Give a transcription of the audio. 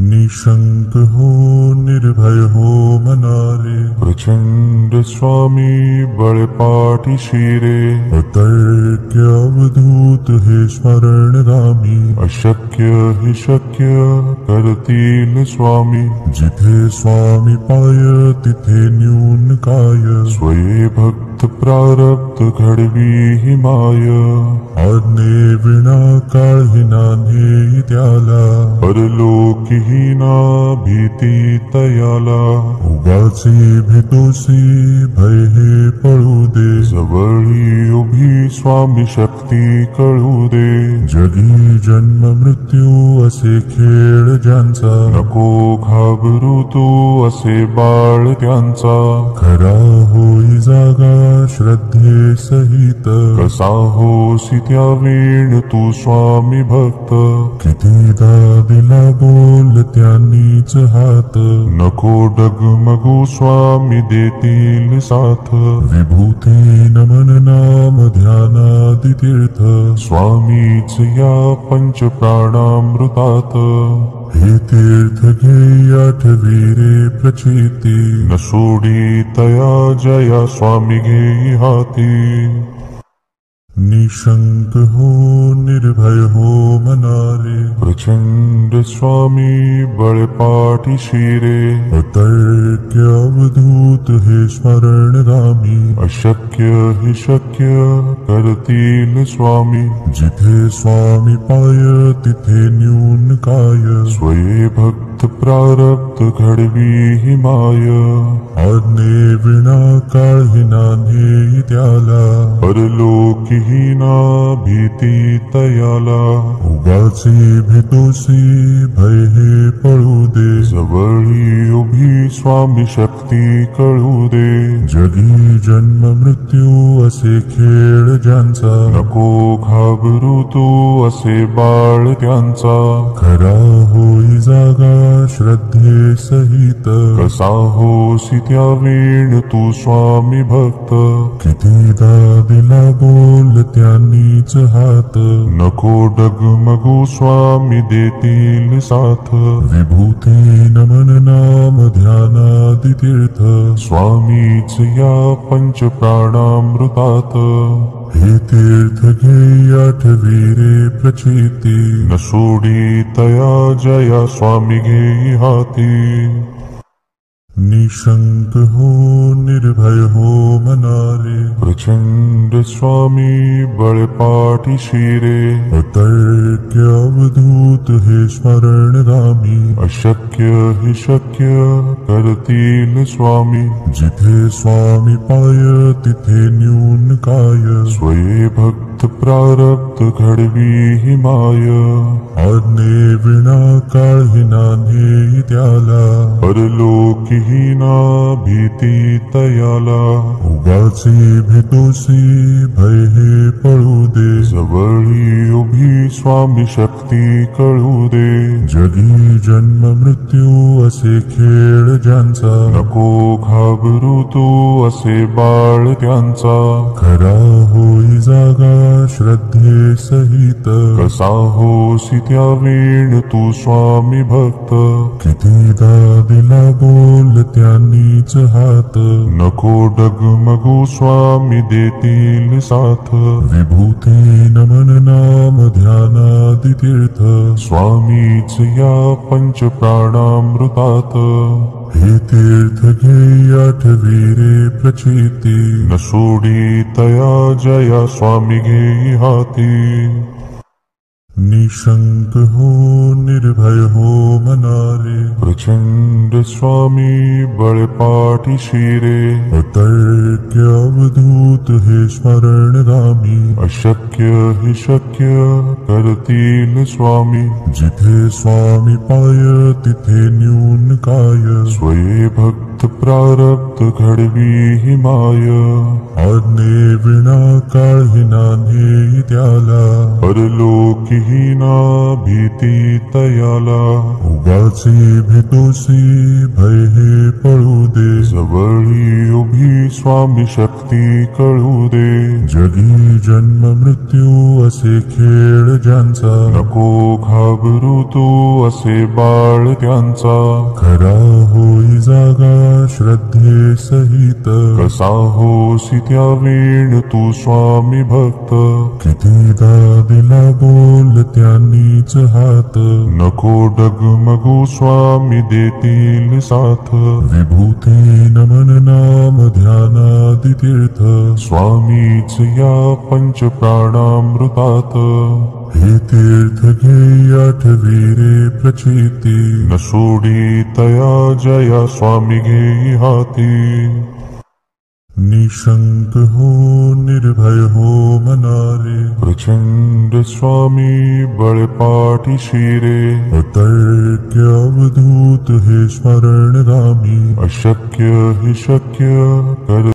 निशंक हो निर्भय हो मनारे, प्रचंड स्वामी बळपाठी शिरे, अतर्क्य अवधूत हे स्मरणगामी, अशक्य हि शक्य करतील स्वामी, जिथे स्वामी पाय तिथे न्यून काय, स्वये भक्त प्रारब्ध घडवी हि माय, आज्ञे विना काळही नान्हे त्याला, परलोकीहीना भीती तयाला, उगाचे भेतोसी भय हे पळू दे, जवळी उभी स्वामी शक्ती कळू दे, जगी जन्म मृत्यू असे खेळ ज्यांचा, नको घाबरू तू असे बाळ त्यांचा, खरा होई जागा श्रद्धे सहित, कसा होसी त्या वेळ तू स्वामी भक्त, कितीदा दिला बोल त्यांनीच हात, नको डगमगू स्वामी देतील साथ, विभूती नमन नाम ध्यानादि तीर्थ, स्वामीच या पंच प्राणामृतात, हे तीर्थ घे आठवी रे प्रचिती, न सोडी तया जया स्वामी घेई हाती, निशंक हो निर्भय हो मनारे, प्रचंड स्वामी बळपाठी शिरे, अतर्क्य अवधूत हे स्मरणगामी, अशक्य हि शक्य करतील स्वामी, जिथे स्वामी पाय तिथे न्यून काय, स्वये भक्त प्रारब्ध घडवी हि माय, आज्ञे विना काळही नान्हे त्याला, परलोकीहीना भीती तयाला, उगाचे भेतोसी भय हे पळू दे, जवळी उभी स्वामी शक्ती कळू दे, जगी जन्म मृत्यू असे खेळ ज्यांचा, नको घाबरू तू असे बाळ त्यांचा, खरा होई जागा श्रद्धे सहित, कसा होसी त्या वेळ तू स्वामी भक्त, कितीदा दिला बोल त्यांनीच हात, नको डगमगू स्वामी देतील साथ, विभूती नमन नाम ध्यानादि तीर्थ, स्वामीच या पंच प्राणामृतात, हे तीर्थ घे आठवी रे प्रचिती, न सोडी तया जया स्वामी घेई हाती, निशंक हो निर्भय हो मनारे, प्रचंड स्वामी बळपाठी शिरे, अतर्क्य अवधूत हे स्मरणगामी, अशक्य हि शक्य करतील स्वामी, जिथे स्वामी पाय तिथे न्यून काय, स्वये भक्त प्रारब्ध घडवी हि माय, आज्ञे विना काळही नान्हे त्याला, परलोकीहीना भीती तयाला, उगाचे भेतोसी भय हे पळू दे, जवळी उभी स्वामी शक्ती कळू दे, जगी जन्म मृत्यू असे खेळ ज्यांचा, नको घाबरू तू असे बाळ त्यांचा, खरा होई जागा श्रद्धे सहित, कसा होसी त्या वेळ तू स्वामी भक्त, कितीदा दिला बोल त्यांनीच हात, नको डगमगू स्वामी देतील साथ, विभूती नमन नाम ध्यानादि तीर्थ, स्वामीच या पंच प्राणामृतात, हे तीर्थ घे आठवी रे प्रचिती, न सोडी तया जया स्वामी घेई हाती, निशंक हो निर्भय हो मनारे, प्रचंड स्वामी बळपाठी शिरे, अतर्क्य अवधूत हे स्मरणगामी, अशक्य हि शक्य करतील स्वामी, जिथे स्वामी पाय तिथे न्यून काय, स्वये भक्त प्रारब्ध घडवी हि माय, आज्ञे विना काळही नान्हे त्याला, परलोकीहीना भीती तयाला, उगाचे भेतोसी भय हे पळू दे, जवळी उभी स्वामी शक्ती भक्ती कळू दे. जगी जन्म मृत्यू असे खेळ ज्यांचा, नको घाबरू तू असे बाळ त्यांचा. खरा होई जागा श्रद्धे सहित, कसा होसी त्या वेळ तू स्वामी भक्त. कितीदा दिला बोल त्यांनीच हात, नको डगमगू स्वामी देतील साथ. विभूती नमन नाम ध्यानादि तीर्थ, स्वामीच या पंच प्राणामृतात. हे तीर्थ घे आठवी रे प्रचिती, न सोडी तया जया स्वामी घेई हाती. निशंक हो निर्भय हो मनारे, प्रचंड स्वामी बळपाठी शिरे. अतर्क्य अवधूत हे स्मरणगामी, अशक्य हे शक्य कर